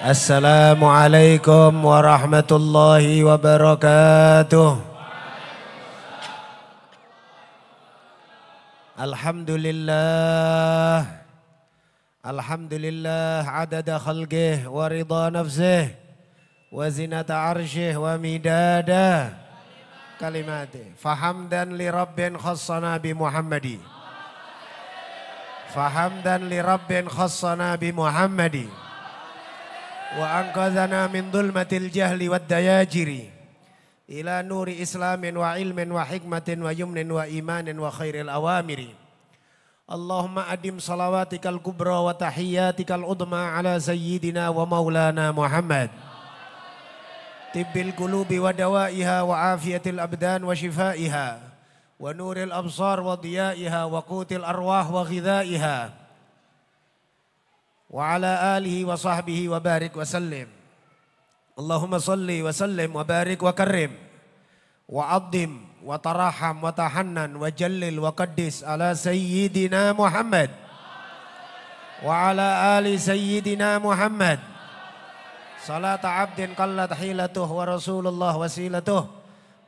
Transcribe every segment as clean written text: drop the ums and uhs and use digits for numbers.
Assalamualaikum warahmatullahi wabarakatuh. Alhamdulillah. Alhamdulillah adada khalqih wa ridha nafsih wa zinata arshih wa midada kalimatih. Fahamdan li rabbin khassana bi Muhammadi. Fahamdan li rabbin khassana bi Muhammadi. Wa anqadhana min dhulmatil jahli wad dayajiri ila nuri islamin wa ilmin wa hikmatin wa yumnin wa imanin wa khairil awamiri. Allahumma adim salawatikal kubra wa tahiyyatikal udma ala sayyidina wa maulana Muhammad. Tibbil qulubi wa dawaiha wa afiyatil abdan wa shifaiha wa nuril absar wa diyaiha wa qutil arwah wa ghidaiha. Wa ala alihi wa sahbihi wa barik wa sallim. Allahumma salli wa sallim wa barik wa karim. Wa addim wa taraham wa tahannan wa jallil wa qaddis ala sayyidina Muhammad. Wa ala ali sayyidina Muhammad. Salata abdin qallat hilatuh wa rasulullah wasilatuh.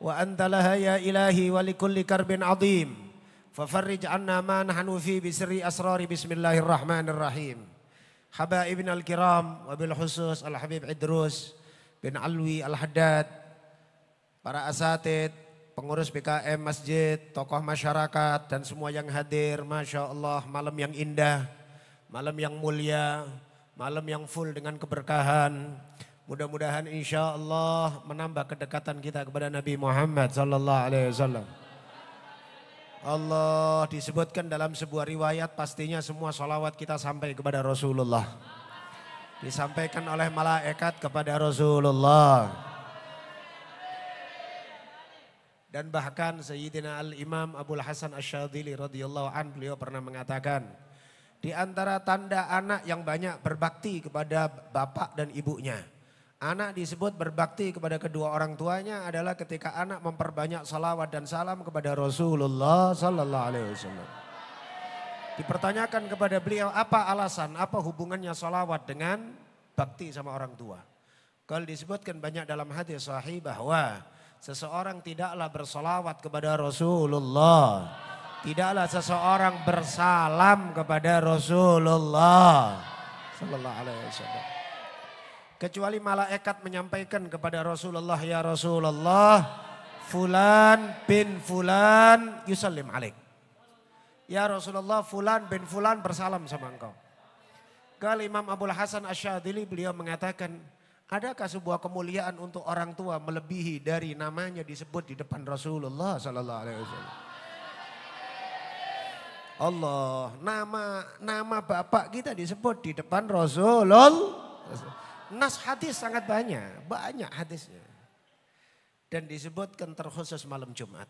Wa anta laha ya ilahi wa likulli karbin azim. Fafarrij anna ma nahnu fi bisri asrari bismillahirrahmanirrahim. Habaibina al-kiram wabil khusus al-habib Idrus bin Alwi al-Haddad, para asatid, pengurus BKM masjid, tokoh masyarakat dan semua yang hadir. Masya Allah, malam yang indah, malam yang mulia, malam yang full dengan keberkahan. Mudah-mudahan insya Allah menambah kedekatan kita kepada Nabi Muhammad sallallahu alaihi wasallam. Allah disebutkan dalam sebuah riwayat, pastinya semua salawat kita sampai kepada Rasulullah. Disampaikan oleh malaikat kepada Rasulullah. Dan bahkan Sayyidina Al-Imam Abul Hasan Asy-Syadzili radhiyallahu an, beliau pernah mengatakan, di antara tanda anak yang banyak berbakti kepada bapak dan ibunya. Anak disebut berbakti kepada kedua orang tuanya adalah ketika anak memperbanyak salawat dan salam kepada Rasulullah sallallahu alaihi wasallam. Dipertanyakan kepada beliau, apa alasan, apa hubungannya salawat dengan bakti sama orang tua? Kalau disebutkan banyak dalam hadis sahih bahwa seseorang tidaklah bersalawat kepada Rasulullah, tidaklah seseorang bersalam kepada Rasulullah sallallahu alaihi wasallam, kecuali malaikat menyampaikan kepada Rasulullah, ya Rasulullah, fulan bin fulan yusallim alaik. Ya Rasulullah, fulan bin fulan bersalam sama engkau. Kalau Imam Abul Hasan Asy-Syadzili beliau mengatakan, adakah sebuah kemuliaan untuk orang tua melebihi dari namanya disebut di depan Rasulullah sallallahu alaihi wasallam? Allah, nama bapak kita disebut di depan Rasulullah. Nas hadis sangat banyak hadisnya. Dan disebutkan terkhusus malam Jumat.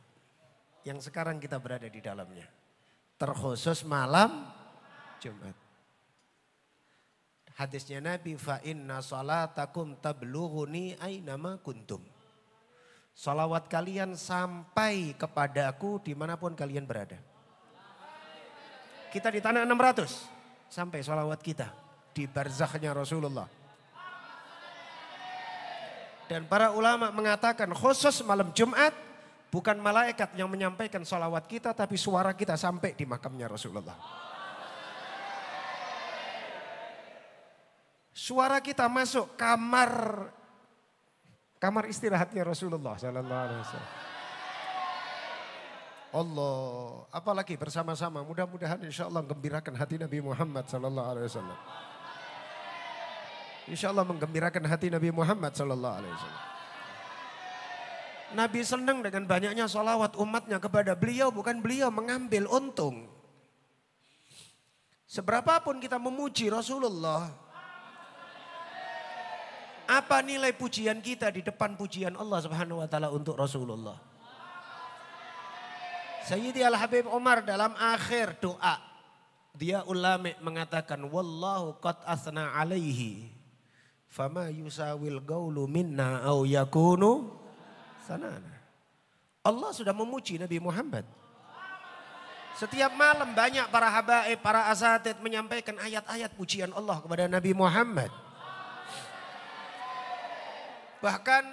Yang sekarang kita berada di dalamnya. Terkhusus malam Jumat. Hadisnya Nabi, fa inna salatakum tablughuni aynama kuntum. Salawat kalian sampai kepadaku dimanapun kalian berada. Kita di tanah 600. Sampai salawat kita di barzakhnya Rasulullah. Dan para ulama mengatakan khusus malam Jumat bukan malaikat yang menyampaikan salawat kita, tapi suara kita sampai di makamnya Rasulullah. Suara kita masuk kamar istirahatnya Rasulullah sallallahu alaihi wasallam. Allah, apalagi bersama-sama, mudah-mudahan insyaallah menggembirakan hati Nabi Muhammad sallallahu alaihi wasallam. Insya Allah menggembirakan hati Nabi Muhammad sallallahu alaihi wasallam. Nabi senang dengan banyaknya salawat umatnya kepada beliau, bukan beliau mengambil untung. Seberapapun kita memuji Rasulullah, apa nilai pujian kita di depan pujian Allah Subhanahu wa taala untuk Rasulullah? Sayyidi Al-Habib Umar dalam akhir doa, dia ulama mengatakan, wallahu qad asna alaihi fama yusawil gaulu minna au yakunu sanana. Allah sudah memuji Nabi Muhammad. Setiap malam banyak para habaib, para asatid menyampaikan ayat-ayat pujian Allah kepada Nabi Muhammad. Bahkan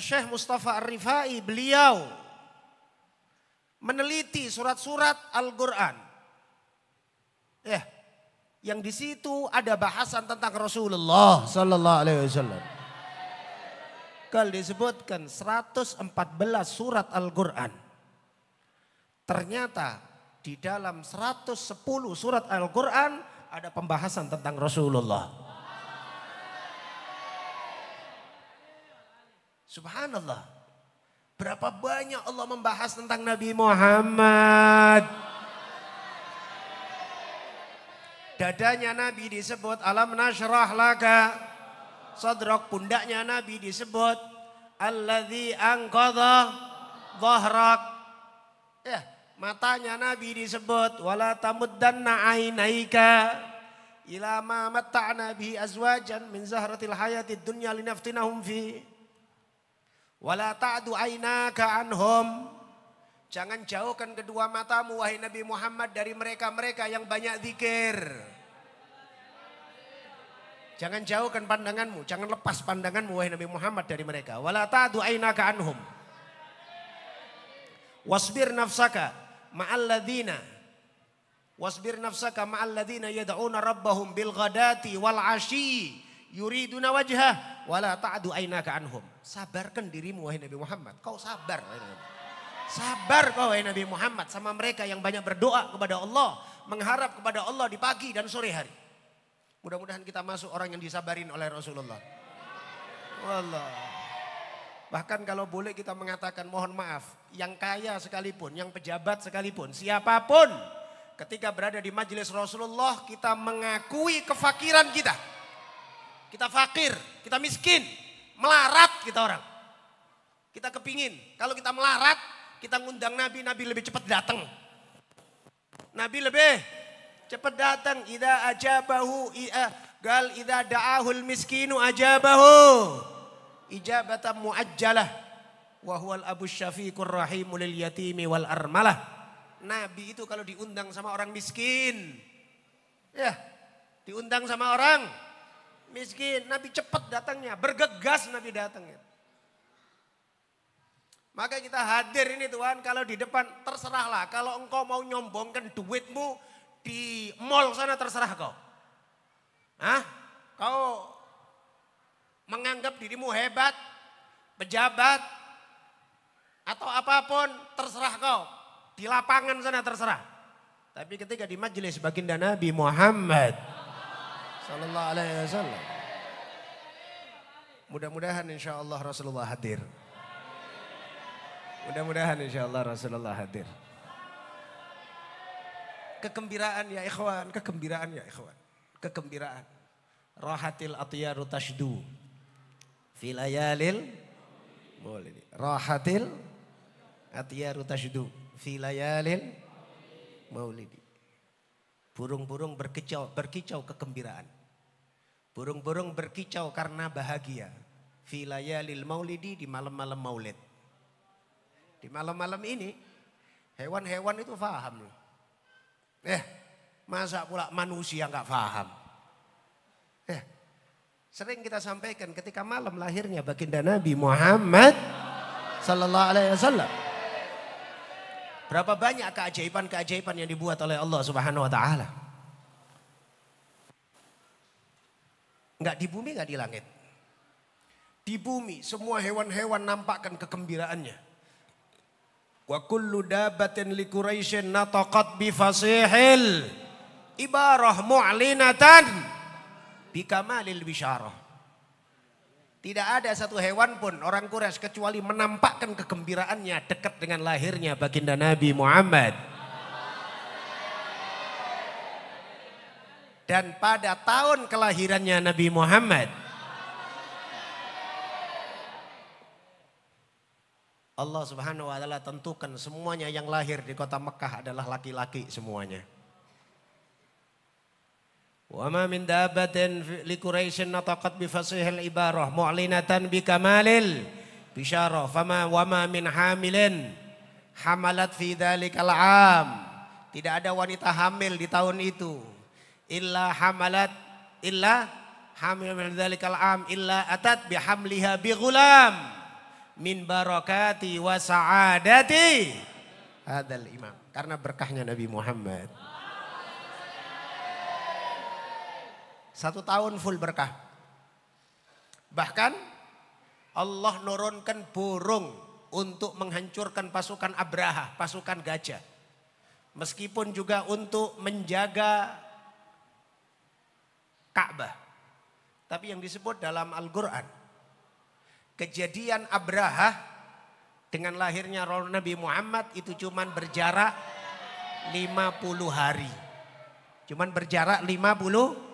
Syekh Mustafa Ar-Rifai beliau meneliti surat-surat Al-Quran. Ya, yang di situ ada bahasan tentang Rasulullah Sallallahu Alaihi Wasallam. Kalau disebutkan 114 surat Al-Quran. Ternyata di dalam 110 surat Al-Quran ada pembahasan tentang Rasulullah. Subhanallah. Berapa banyak Allah membahas tentang Nabi Muhammad. Dadanya Nabi disebut alam nashrah laka sadrak. Pundaknya Nabi disebut alladzi anqadha dhahrak. Ya, matanya Nabi disebut wala tamuddanna ainaika ila ma matta'na bihi azwajan min zahratil hayatid dunya linaftinahum fi. Wala ta'du ainaka anhum. Jangan jauhkan kedua matamu wahai Nabi Muhammad dari mereka-mereka yang banyak zikir. Jangan jauhkan pandanganmu, jangan lepas pandanganmu wahai Nabi Muhammad dari mereka. Wala ta'du ainaka anhum. Wasbir nafsaka ma'alladzina yad'una rabbahum bil ghadati wal 'ashyi yuriduna wajhah wala ta'du ainaka anhum. Sabarkan dirimu wahai Nabi Muhammad. Kau sabar wahai Nabi. Sabar kau wahai Nabi Muhammad sama mereka yang banyak berdoa kepada Allah, mengharap kepada Allah di pagi dan sore hari. Mudah-mudahan kita masuk orang yang disabarin oleh Rasulullah. Wallah. Bahkan kalau boleh kita mengatakan mohon maaf, yang kaya sekalipun, yang pejabat sekalipun, siapapun ketika berada di majelis Rasulullah kita mengakui kefakiran kita. Kita fakir, kita miskin, melarat kita orang. Kita kepingin, kalau kita melarat, kita ngundang Nabi, Nabi lebih cepat datang. Nabi lebih cepat datang. Idza ajabahu gal idza da'ahul miskinu ajabahu ijabatan muajjalah wa huwal abus syafiqur rahimul lil yatimi wal armalah. Nabi itu kalau diundang sama orang miskin, ya, diundang sama orang miskin, Nabi cepat datangnya, bergegas Nabi datangnya. Maka kita hadir ini Tuhan, kalau di depan terserahlah. Kalau engkau mau nyombongkan duitmu di mall sana terserah kau. Hah? Kau menganggap dirimu hebat, pejabat, atau apapun terserah kau. Di lapangan sana terserah. Tapi ketika di majelis baginda Nabi Muhammad Sallallahu Alaihi Wasallam, mudah-mudahan insya Allah Rasulullah hadir. Mudah-mudahan insya Allah Rasulullah hadir. Kegembiraan ya ikhwan, kegembiraan ya ikhwan. Kegembiraan. Rahatil atyaru tashdu. Fi layalil maulidi. Rahatil atyaru tashdu. Fi layalil maulidi. Burung-burung berkicau kegembiraan. Burung-burung berkicau karena bahagia. Fi layalil maulidi, di malam-malam maulid. Di malam-malam ini hewan-hewan itu faham loh. Masa pula manusia nggak faham? Sering kita sampaikan ketika malam lahirnya baginda Nabi Muhammad Sallallahu Alaihi Wasallam. Berapa banyak keajaiban-keajaiban yang dibuat oleh Allah Subhanahu Wa Taala. Nggak di bumi, nggak di langit. Di bumi semua hewan-hewan nampakkan kegembiraannya. Wa kullu dabatin li Quraisyin nataqat bi fasihil ibarah mu'linatan bi kamalil bisyarah. Tidak ada satu hewan pun orang Quraisy kecuali menampakkan kegembiraannya dekat dengan lahirnya baginda Nabi Muhammad. Dan pada tahun kelahirannya Nabi Muhammad, Allah Subhanahu wa taala tentukan semuanya yang lahir di kota Mekah adalah laki-laki semuanya. Wa ma min dabbatin li Quraisyin nataqat bi fasihil ibarah mu'linatan bi kamalil bisyarah fama wa ma min hamilin hamalat fi dzalikal am. Tidak ada wanita hamil di tahun itu illa hamil min dzalikal am illa atat bihamliha bighulam min barakati wa sa'adati hadzal imam. Karena berkahnya Nabi Muhammad. 1 tahun full berkah. Bahkan Allah nurunkan burung untuk menghancurkan pasukan Abraha, pasukan gajah. Meskipun juga untuk menjaga Ka'bah. Tapi yang disebut dalam Al-Quran, kejadian Abraha dengan lahirnya Nabi Muhammad itu cuman berjarak 50 hari. Cuman berjarak 50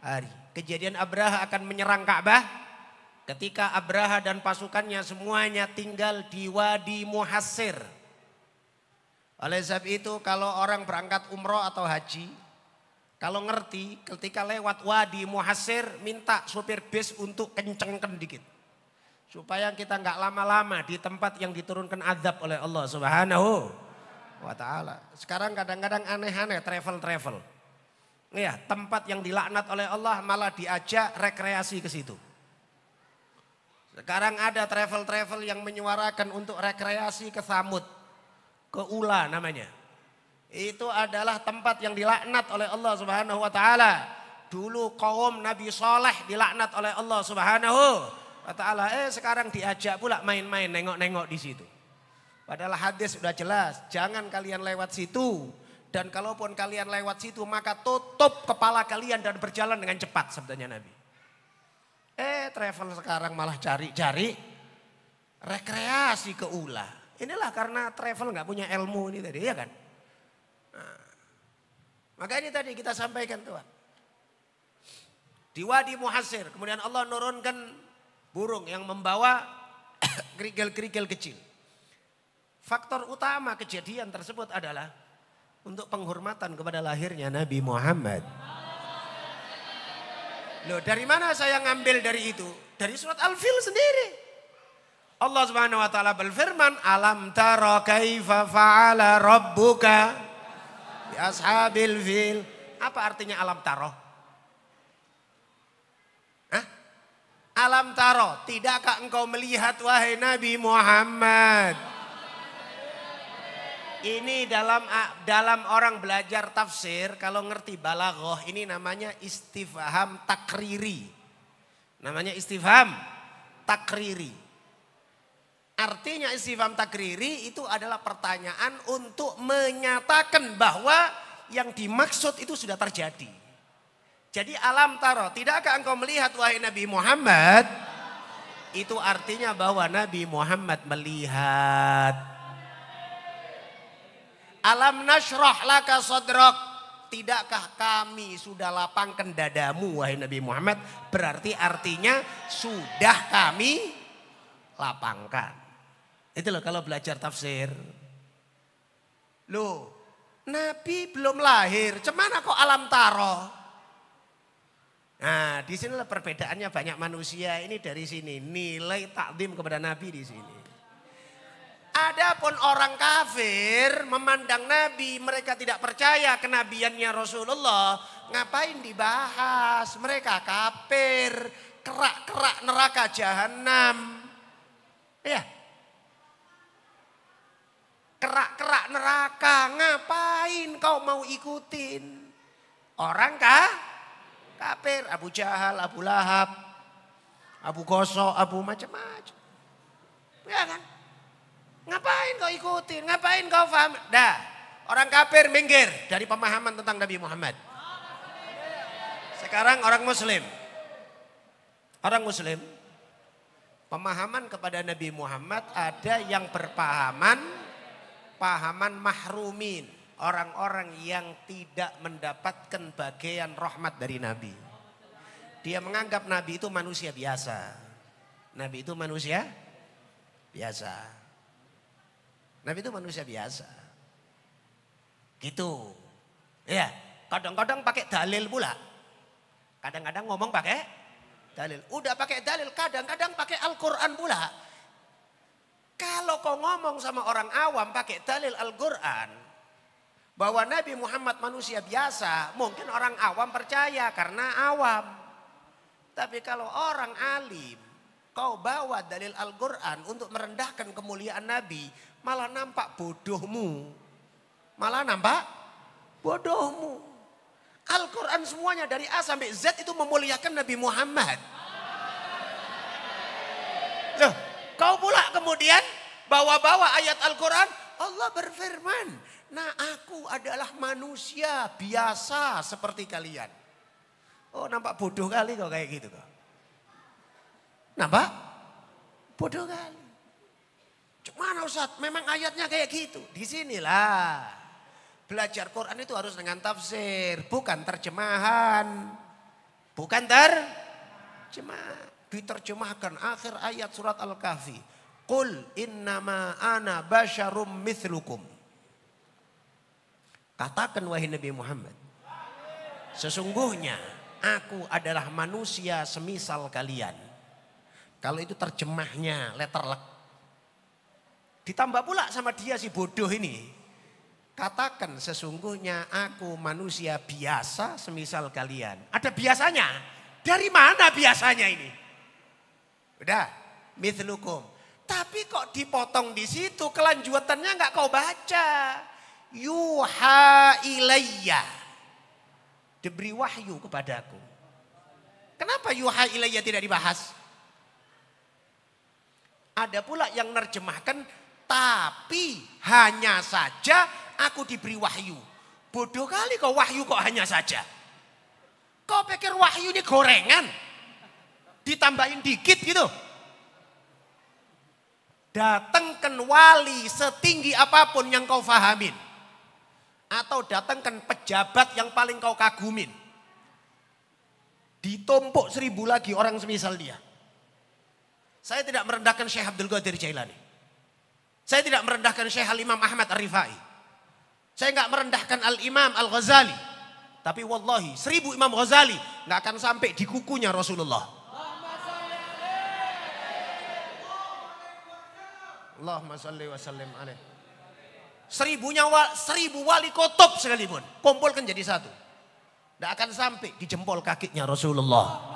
hari. Kejadian Abraha akan menyerang Ka'bah ketika Abraha dan pasukannya semuanya tinggal di Wadi Muhassir. Oleh sebab itu kalau orang berangkat umroh atau haji, kalau ngerti ketika lewat Wadi Muhassir minta sopir bis untuk kencengkan dikit. Supaya kita nggak lama-lama di tempat yang diturunkan azab oleh Allah Subhanahu wa ta'ala. Sekarang kadang-kadang aneh-aneh travel. Ya, tempat yang dilaknat oleh Allah malah diajak rekreasi ke situ. Sekarang ada travel yang menyuarakan untuk rekreasi ke Samud, ke Ula namanya. Itu adalah tempat yang dilaknat oleh Allah Subhanahu wa ta'ala. Dulu kaum Nabi Saleh dilaknat oleh Allah Subhanahu wa ta'ala. Sekarang diajak pula main-main nengok-nengok di situ. Padahal hadis sudah jelas, jangan kalian lewat situ. Dan kalaupun kalian lewat situ maka tutup kepala kalian dan berjalan dengan cepat, sabdanya Nabi. Travel sekarang malah cari-cari rekreasi ke Ula. Inilah karena travel nggak punya ilmu ini tadi, ya kan? Nah, maka ini tadi kita sampaikan Tuhan. Di Wadi Muhassir, kemudian Allah nurunkan burung yang membawa kerikil-kerikil kecil. Faktor utama kejadian tersebut adalah untuk penghormatan kepada lahirnya Nabi Muhammad. Loh, dari mana saya ngambil dari itu? Dari surat Al-Fil sendiri. Allah Subhanahu wa taala berfirman, "Alam tara kaifa fa'ala rabbuka bi ashabil fil." Apa artinya alam taro? Alam taro, tidakkah engkau melihat wahai Nabi Muhammad? Ini dalam orang belajar tafsir, kalau ngerti balaghah ini namanya istifham takriri. Namanya istifham takriri. Artinya istifham takriri itu adalah pertanyaan untuk menyatakan bahwa yang dimaksud itu sudah terjadi. Jadi alam taro, tidakkah engkau melihat wahai Nabi Muhammad? Itu artinya bahwa Nabi Muhammad melihat. Alam nashrah laka sadrak, tidakkah kami sudah lapangkan dadamu wahai Nabi Muhammad? Berarti artinya sudah kami lapangkan. Itu loh kalau belajar tafsir. Loh, Nabi belum lahir, cemana kok alam taro? Nah, di sinilah perbedaannya banyak manusia ini dari sini. Nilai takdim kepada Nabi di sini. Adapun orang kafir memandang Nabi, mereka tidak percaya kenabiannya Rasulullah. Ngapain dibahas? Mereka kafir, kerak-kerak neraka jahanam. Ya. Kerak-kerak neraka, ngapain kau mau ikutin? Orang kafir, Abu Jahal, Abu Lahab, Abu Gosok, Abu macam-macam. Ya kan? Ngapain kau ikutin? Ngapain kau paham? Dah, orang kafir minggir dari pemahaman tentang Nabi Muhammad. Sekarang orang Muslim. Orang Muslim, pemahaman kepada Nabi Muhammad ada yang berpahaman mahrumin. Orang-orang yang tidak mendapatkan bagian rahmat dari Nabi. Dia menganggap Nabi itu manusia biasa. Nabi itu manusia biasa. Nabi itu manusia biasa. Gitu. Ya, kadang-kadang pakai dalil pula. Kadang-kadang ngomong pakai dalil. Udah pakai dalil, kadang-kadang pakai Al-Quran pula. Kalau kau ngomong sama orang awam pakai dalil Al-Quran, bahwa Nabi Muhammad manusia biasa, mungkin orang awam percaya karena awam. Tapi kalau orang alim, kau bawa dalil Al-Quran untuk merendahkan kemuliaan Nabi, malah nampak bodohmu. Malah nampak bodohmu. Al-Quran semuanya dari A sampai Z itu memuliakan Nabi Muhammad. Loh, kau pula kemudian bawa-bawa ayat Al-Quran. Allah berfirman, nah aku adalah manusia biasa seperti kalian. Oh, nampak bodoh kali kok kayak gitu kok. Nampak bodoh kali. Cuman Ustaz, memang ayatnya kayak gitu. Disinilah belajar Quran itu harus dengan tafsir, bukan terjemahan. Bukan terjemahan. Diterjemahkan akhir ayat surat Al-Kahfi. Qul innama ana basyarum mithlukum. Katakan wahai Nabi Muhammad, sesungguhnya aku adalah manusia semisal kalian. Kalau itu terjemahnya letterlek. Ditambah pula sama dia si bodoh ini. Katakan sesungguhnya aku manusia biasa semisal kalian. Ada biasanya? Dari mana biasanya ini? Udah, mithlukum. Tapi kok dipotong di situ, kelanjutannya nggak kau baca. Yuha ilayya. Diberi wahyu kepadaku. Kenapa yuha ilayya tidak dibahas? Ada pula yang nerjemahkan, tapi hanya saja aku diberi wahyu. Bodoh kali kau, wahyu kok hanya saja. Kau pikir wahyu ini gorengan? Ditambahin dikit gitu. Datangkan wali setinggi apapun yang kau fahamin. Atau datangkan pejabat yang paling kau kagumin. Ditumpuk 1000 lagi orang semisal dia. Saya tidak merendahkan Syekh Abdul Qadir Jailani. Saya tidak merendahkan Syekh Al-Imam Ahmad Ar-Rifai. Saya enggak merendahkan Al-Imam Al-Ghazali. Tapi wallahi 1000 Imam Ghazali enggak akan sampai di kukunya Rasulullah. Allahumma salli wa sallim alaih. 1000 wali kutub sekalipun kumpulkan jadi satu. Enggak akan sampai di jempol kakinya Rasulullah.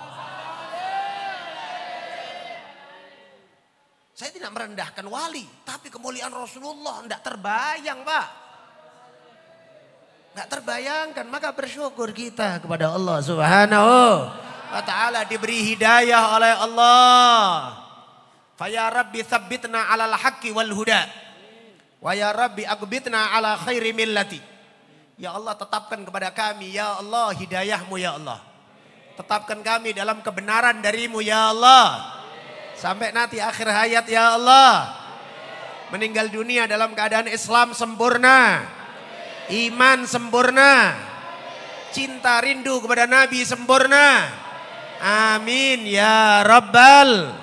Saya tidak merendahkan wali, tapi kemuliaan Rasulullah enggak terbayang, Pak. Enggak terbayangkan, maka bersyukur kita kepada Allah Subhanahu wa taala diberi hidayah oleh Allah. Fa ya Rabbi tsabbitna 'alal haqqi wal huda. Wa ya Rabbi aqbitna 'ala khairi millati. Ya Allah, tetapkan kepada kami ya Allah hidayahmu ya Allah. Tetapkan kami dalam kebenaran darimu ya Allah. Sampai nanti akhir hayat ya Allah. Meninggal dunia dalam keadaan Islam sempurna. Iman sempurna. Cinta rindu kepada Nabi sempurna. Amin ya Rabbal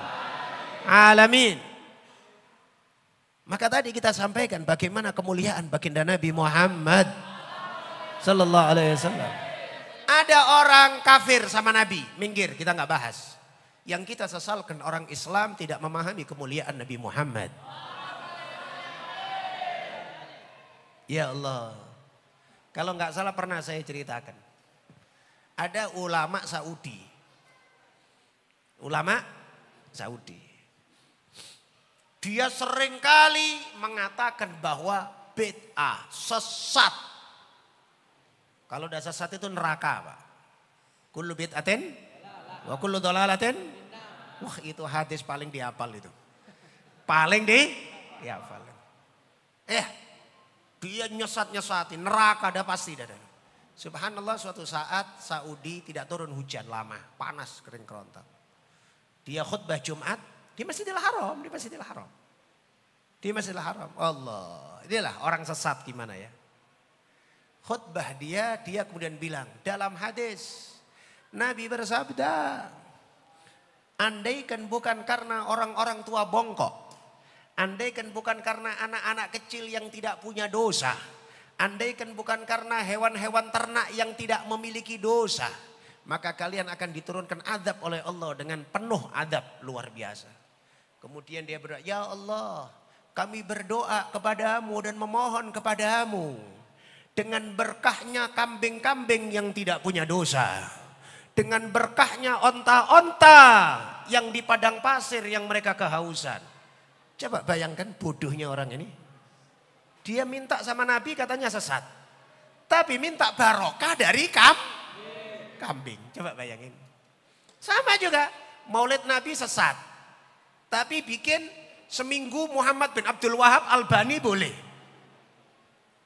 Alamin. Maka tadi kita sampaikan bagaimana kemuliaan baginda Nabi Muhammad sallallahu alaihi wasallam. Ada orang kafir sama Nabi, minggir, kita nggak bahas. Yang kita sesalkan orang Islam tidak memahami kemuliaan Nabi Muhammad. Ya Allah. Kalau nggak salah pernah saya ceritakan. Ada ulama Saudi. Ulama Saudi. Dia seringkali mengatakan bahwa bid'ah, sesat. Kalau udah sesat itu neraka, Pak. Kullu bid'atin wa kullu dhalalatin. Wah, itu hadis paling dihafal itu. Paling dihafal. Dia nyesat-nyesatin, neraka ada pasti. Subhanallah, suatu saat Saudi tidak turun hujan lama, panas kering kerontang. Dia khutbah Jumat di Masjidil Haram, di Masjidil Haram. Di Masjidil Haram. Allah, inilah orang sesat gimana ya. Khutbah dia kemudian bilang, dalam hadis Nabi bersabda, andaikan bukan karena orang-orang tua bongkok, andaikan bukan karena anak-anak kecil yang tidak punya dosa, andaikan bukan karena hewan-hewan ternak yang tidak memiliki dosa, maka kalian akan diturunkan azab oleh Allah dengan penuh azab luar biasa. Kemudian dia berdoa, ya Allah, kami berdoa kepadamu dan memohon kepadamu dengan berkahnya kambing-kambing yang tidak punya dosa, Dengan berkahnya onta-onta yang di padang pasir yang mereka kehausan. Coba bayangkan bodohnya orang ini. Dia minta sama Nabi katanya sesat. Tapi minta barokah dari kambing. Coba bayangin. Sama juga Maulid Nabi sesat. Tapi bikin seminggu Muhammad bin Abdul Wahab Albani boleh.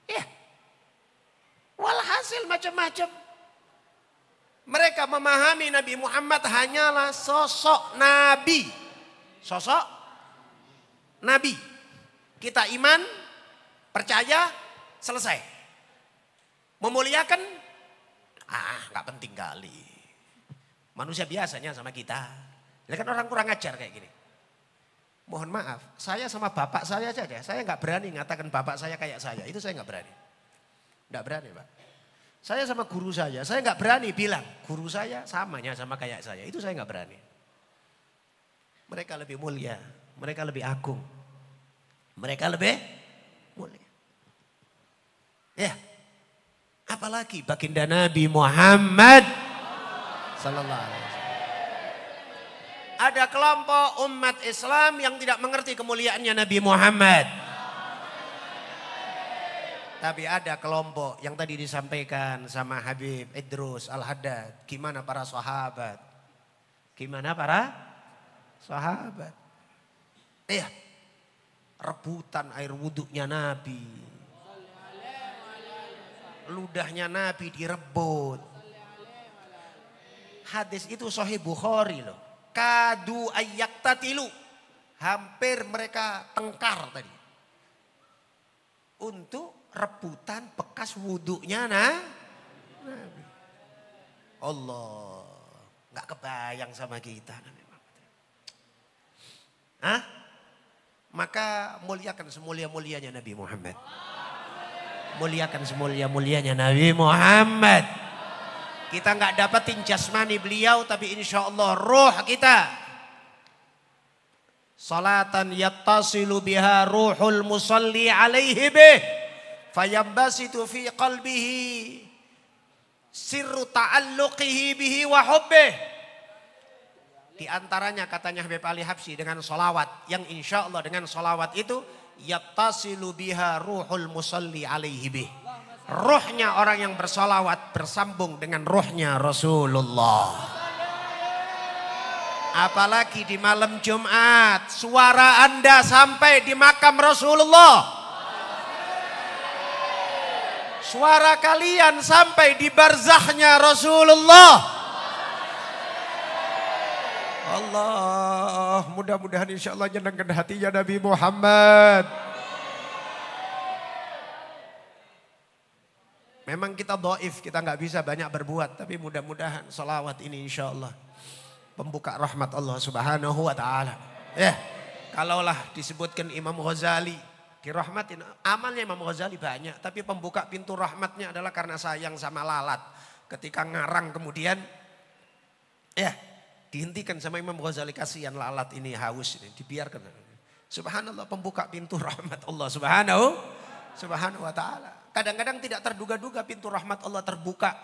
Ya. Walhasil macam-macam. Mereka memahami Nabi Muhammad hanyalah sosok Nabi. Sosok Nabi. Kita iman, percaya, selesai. Memuliakan, gak penting kali. Manusia biasanya sama kita. Ya kan orang kurang ajar kayak gini. Mohon maaf, saya sama bapak saya saja. Saya gak berani mengatakan bapak saya kayak saya. Itu saya gak berani. Gak berani Pak. Saya sama guru saya nggak berani bilang guru saya samanya sama kayak saya. Itu saya nggak berani. Mereka lebih mulia, mereka lebih agung, mereka lebih mulia. Ya, apalagi baginda Nabi Muhammad Sallallahu Alaihi Wasallam. Ada kelompok umat Islam yang tidak mengerti kemuliaannya Nabi Muhammad. Tapi ada kelompok yang tadi disampaikan sama Habib Idrus Al-Haddad. Gimana para sahabat? Gimana para sahabat? Iya. Rebutan air wuduknya Nabi. Ludahnya Nabi direbut. Hadis itu Sahih Bukhari loh. Kadu ayyaktatilu. Hampir mereka tengkar tadi. Untuk rebutan bekas wuduknya Nabi. Allah, nggak kebayang sama kita. Hah? Maka muliakan semulia-mulianya Nabi Muhammad. Muliakan semulia-mulianya Nabi Muhammad. Kita nggak dapetin jasmani beliau, tapi insya Allah ruh kita. Salatan yattasilu biha ruhul musalli alaihi bih. Fayambasitu fi qalbihi sirru ta'alluqihi bihi wa hubbih. Di antaranya katanya Habib Ali Habsyi dengan solawat. Yang insya Allah dengan solawat itu yattasilu biha ruhul musalli alaihi bih. Ruhnya orang yang bersolawat bersambung dengan ruhnya Rasulullah. Apalagi di malam Jumat suara Anda sampai di makam Rasulullah. Suara kalian sampai di barzahnya Rasulullah. Allah, mudah-mudahan insya Allah nyenangkan hatinya Nabi Muhammad. Memang kita dhaif, kita nggak bisa banyak berbuat. Tapi mudah-mudahan salawat ini insya Allah pembuka rahmat Allah Subhanahu wa ta'ala. Kalaulah disebutkan Imam Ghazali dirahmatin, amalnya Imam Ghazali banyak, tapi pembuka pintu rahmatnya adalah karena sayang sama lalat. Ketika ngarang kemudian dihentikan sama Imam Ghazali, kasihan lalat ini haus ini, dibiarkan. Subhanallah, pembuka pintu rahmat Allah Subhanahu wa ta'ala. Kadang-kadang tidak terduga-duga pintu rahmat Allah terbuka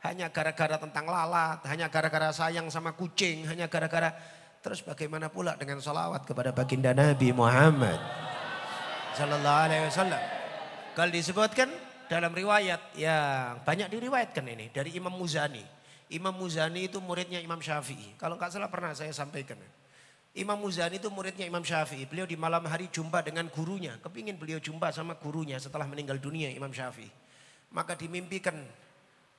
hanya gara-gara tentang lalat, hanya gara-gara sayang sama kucing, hanya gara-gara. Terus bagaimana pula dengan salawat kepada baginda Nabi Muhammad Sallallahu Alaihi Wasallam. Kalau disebutkan dalam riwayat yang banyak diriwayatkan ini dari Imam Muzani. Imam Muzani itu muridnya Imam Syafi'i. Kalau nggak salah pernah saya sampaikan. Imam Muzani itu muridnya Imam Syafi'i. Beliau di malam hari jumpa dengan gurunya. Kepingin beliau jumpa sama gurunya setelah meninggal dunia Imam Syafi'i. Maka dimimpikan.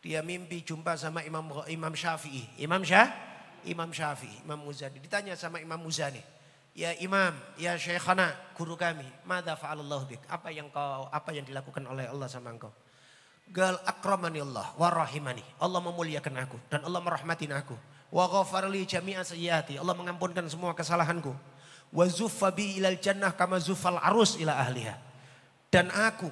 Dia mimpi jumpa sama Imam Syafi'i. Imam Syafi'i, Imam Muzani. Ditanya sama Imam Muzani. Ya Imam, ya Syekhana, guru kami. Madza fa'alallahu bik? Apa yang dilakukan oleh Allah sama engkau? Gal akramani Allah wa rahimani. Allah memuliakan aku dan Allah merahmatin aku. Wa ghafarli jami'a sayyiati. Allah mengampunkan semua kesalahanku. Wa zuffa bi ilal jannah kama zuffal arus ila ahliha. Dan aku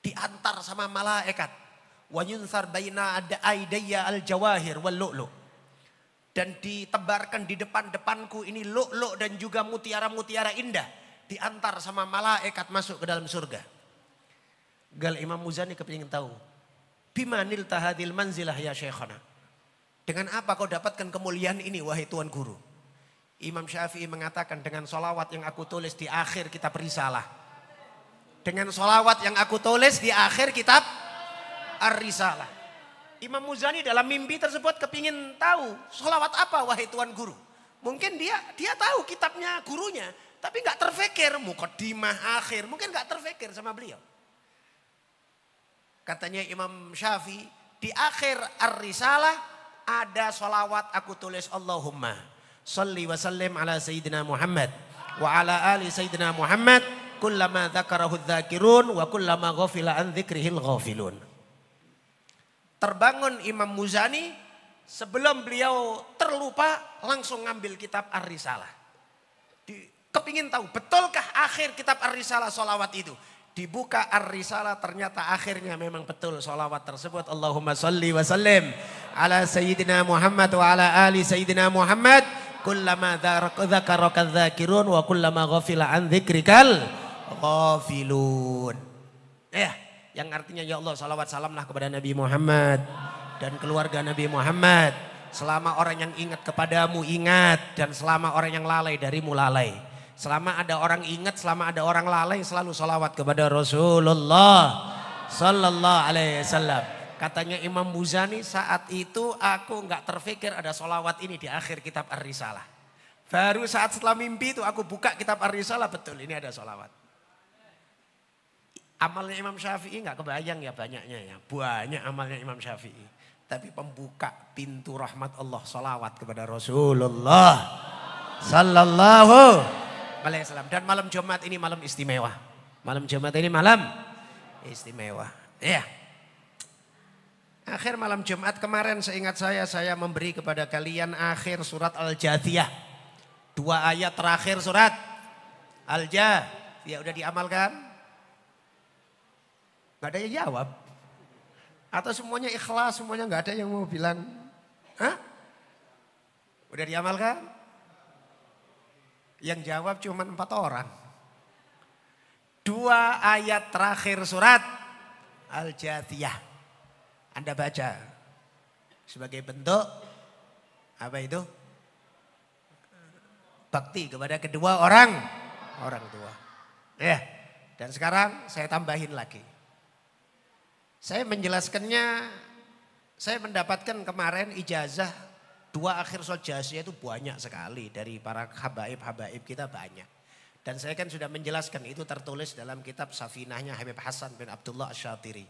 diantar sama malaikat. Wa yunsar baina aidayya al jawahir wal lu'lu'. Dan ditebarkan di depan-depanku ini lu'lu' dan juga mutiara-mutiara indah. Diantar sama malaikat masuk ke dalam surga. Gal Imam Muzani kepingin tahu. Bimanil tahadil manzilah ya syekhana. Dengan apa kau dapatkan kemuliaan ini wahai Tuan Guru? Imam Syafi'i mengatakan dengan solawat yang aku tulis di akhir kitab Risalah. Dengan solawat yang aku tulis di akhir kitab Ar-Risalah. Imam Muzani dalam mimpi tersebut kepingin tahu solawat apa wahai Tuan Guru. Mungkin dia tahu kitabnya gurunya. Tapi gak terfikir mukaddimah akhir. Mungkin gak terfikir sama beliau. Katanya Imam Syafi'i di akhir Ar-Risalah ada solawat aku tulis Allahumma salli wa sallim ala Sayyidina Muhammad wa ala ali Sayyidina Muhammad kullama dzakarahu dzakirun wa kullama ghafila an dzikrihil ghafilun. Terbangun Imam Muzani sebelum beliau terlupa langsung ngambil kitab Ar-Risalah. Kepingin tahu betulkah akhir kitab Ar-Risalah solawat itu. Dibuka Ar-Risalah ternyata akhirnya memang betul solawat tersebut. Allahumma salli wa sallim ala Sayyidina Muhammad wa ala ali Sayyidina Muhammad. Kullama dzakaraka dzakirun wa kullama ghafila an dzikrikal ghafilun. Ya, yang artinya ya Allah salawat salamlah kepada Nabi Muhammad dan keluarga Nabi Muhammad. Selama orang yang ingat kepadamu ingat dan selama orang yang lalai darimu lalai. Selama ada orang ingat, selama ada orang lalai selalu salawat kepada Rasulullah sallallahu alaihi wasallam. Katanya Imam Muzani saat itu aku nggak terfikir ada solawat ini di akhir kitab Ar-Risalah. Baru saat setelah mimpi itu aku buka kitab Ar-Risalah betul ini ada solawat. Amalnya Imam Syafi'i nggak kebayang ya banyaknya ya. Banyak amalnya Imam Syafi'i. Tapi pembuka pintu rahmat Allah solawat kepada Rasulullah sallallahu alaihi wasallam. Dan malam Jumat ini malam istimewa. Malam Jumat ini malam istimewa. Ya. Akhir malam Jumat kemarin seingat saya memberi kepada kalian akhir surat Al-Jathiyah. 2 ayat terakhir surat Al-Jathiyah. Udah diamalkan? Gak ada yang jawab. Atau semuanya ikhlas, semuanya gak ada yang mau bilang. Hah? Udah diamalkan? Yang jawab cuma 4 orang. 2 ayat terakhir surat Al-Jathiyah. Anda baca sebagai bentuk apa itu? Bakti kepada kedua orang tua. Ya. Dan sekarang saya tambahin lagi. Saya menjelaskannya, saya mendapatkan kemarin ijazah 2 akhir surat Jathiyah itu banyak sekali dari para habaib kita banyak. Dan saya kan sudah menjelaskan itu tertulis dalam kitab Safinahnya Habib Hasan bin Abdullah Asy-Syatiri.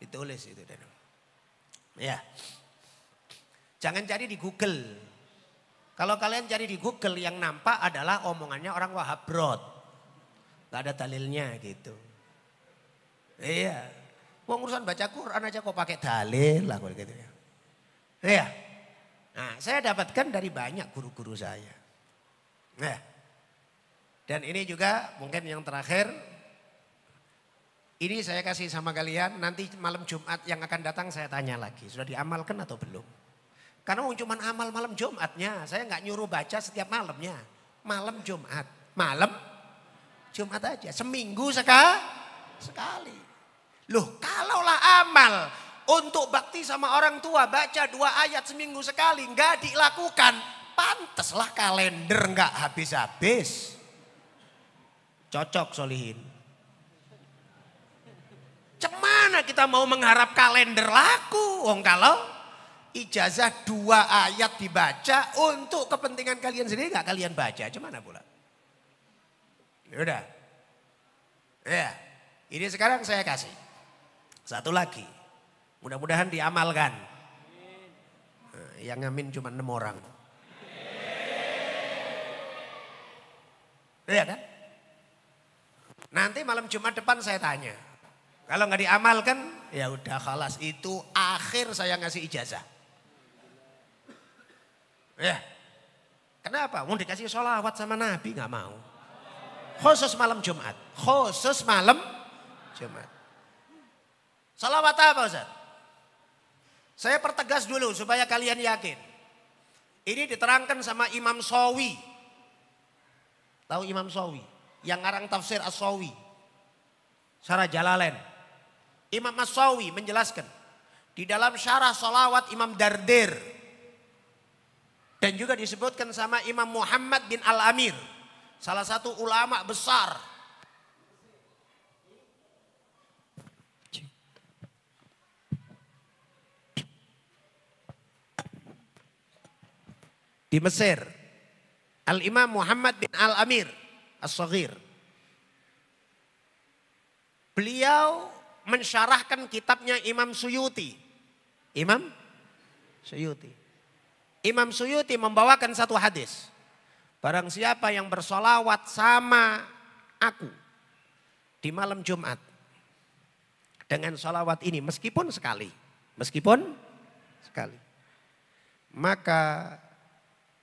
Ditulis itu. Ya, jangan cari di Google. Kalau kalian cari di Google yang nampak adalah omongannya orang Wahabrod. Gak ada dalilnya gitu. Iya, urusan baca Quran aja kok pakai dalil lah gitu ya. Iya, nah saya dapatkan dari banyak guru-guru saya. Nah, dan ini juga mungkin yang terakhir. Ini saya kasih sama kalian, nanti malam Jumat yang akan datang saya tanya lagi. Sudah diamalkan atau belum? Karena cuma amal malam Jumatnya, saya nggak nyuruh baca setiap malamnya. Malam Jumat, malam Jumat aja, seminggu sekali. Loh kalaulah amal untuk bakti sama orang tua, baca 2 ayat seminggu sekali, nggak dilakukan. Panteslah kalender nggak habis-habis. Cocok solihin. Cemana kita mau mengharap kalender laku? Wong kalau ijazah 2 ayat dibaca untuk kepentingan kalian sendiri gak kalian baca. Cemana pula? Yaudah. Ya, ini sekarang saya kasih. Satu lagi. Mudah-mudahan diamalkan. Nah, yang ngamin cuma 6 orang. Iya kan? Nanti malam Jumat depan saya tanya. Kalau nggak diamalkan, ya udah khalas itu akhir saya ngasih ijazah. Ya, kenapa? Mau dikasih sholawat sama Nabi nggak mau. Khusus malam Jumat, khusus malam Jumat. Sholawat apa Ustaz? Saya pertegas dulu supaya kalian yakin. Ini diterangkan sama Imam Shawi. Tahu Imam Shawi? Yang ngarang tafsir As-Shawi. Syarah Jalalain. Imam As-Shawi menjelaskan di dalam syarah sholawat Imam Dardir Dan juga disebutkan sama Imam Muhammad bin Al-Amir. Salah satu ulama besar. Di Mesir. Al-Imam Muhammad bin Al-Amir As-Saghir. Beliau mensyarahkan kitabnya Imam Suyuti. Imam Suyuti. Imam Suyuti membawakan satu hadis. Barang siapa yang bersolawat sama aku di malam Jumat. Dengan solawat ini meskipun sekali. Maka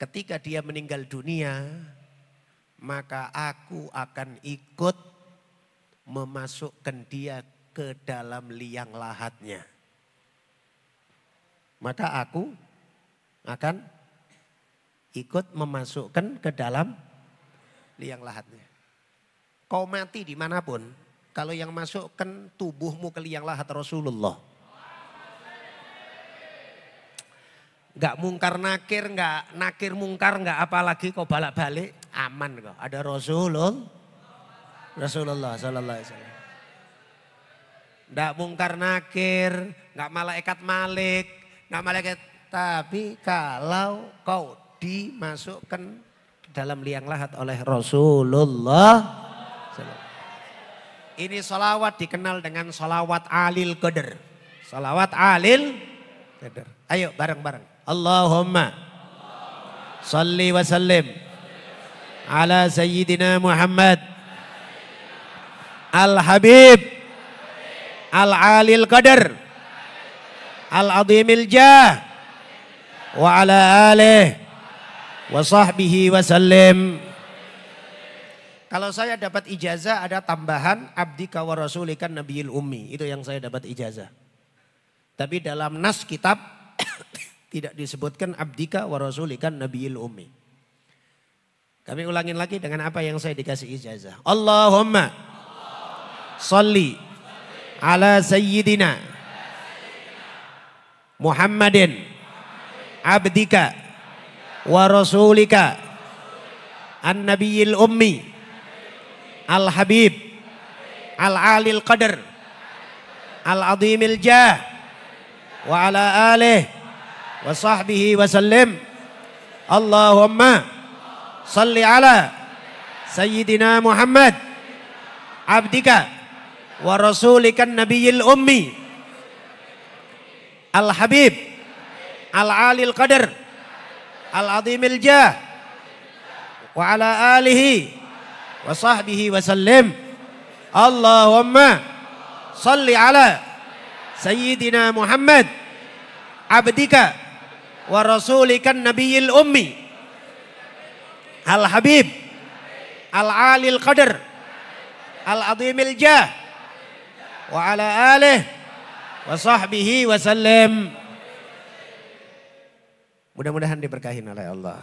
ketika dia meninggal dunia. Maka aku akan ikut memasukkan dia ke dalam liang lahatnya. Maka aku akan ikut memasukkan ke dalam liang lahatnya. Kau mati dimanapun, kalau yang masukkan tubuhmu ke liang lahat Rasulullah. Gak mungkar nakir, gak nakir mungkar, gak apalagi kau balik-balik, aman kok. Ada Rasulullah sallallahu alaihi wasallam. Gak mungkar nakir, gak malaikat malik, gak malaikat. Tapi kalau kau dimasukkan dalam liang lahat oleh Rasulullah. Ini salawat dikenal dengan salawat Alil Qadar. Salawat Alil Qadar. Ayo bareng-bareng. Allahumma salli wa sallim ala Sayyidina Muhammad Al-Habib Al-Alil Qadar Al-Azimil Jah wa ala alihi wa sahbihi wa sallim. Kalau saya dapat ijazah ada tambahan abdika wa rasulika nabiyil ummi. Itu yang saya dapat ijazah. Tapi dalam nas kitab tidak disebutkan abdika wa rasulika nabiyil ummi. Kami ulangin lagi dengan apa yang saya dikasih ijazah. Allahumma salli ala sayyidina Muhammadin abdika wa rasulika an-nabiyil ummi al-habib al-alil qadar al-azimil jah wa ala alihi wa sahbihi wa sallim. Allahumma salli ala sayyidina Muhammad abdika wa rasulika an-nabiyil ummi al-habib al-alil qadar al-azimil jah wa ala alihi wa sahbihi wa sallim. Allahumma salli ala sayyidina Muhammad abdika wa rasulika nabiyil ummi al-habib al-alil qadar al-azimil jah wa ala alihi wa sahbihi wa sallim. Mudah-mudahan diberkahin oleh Allah.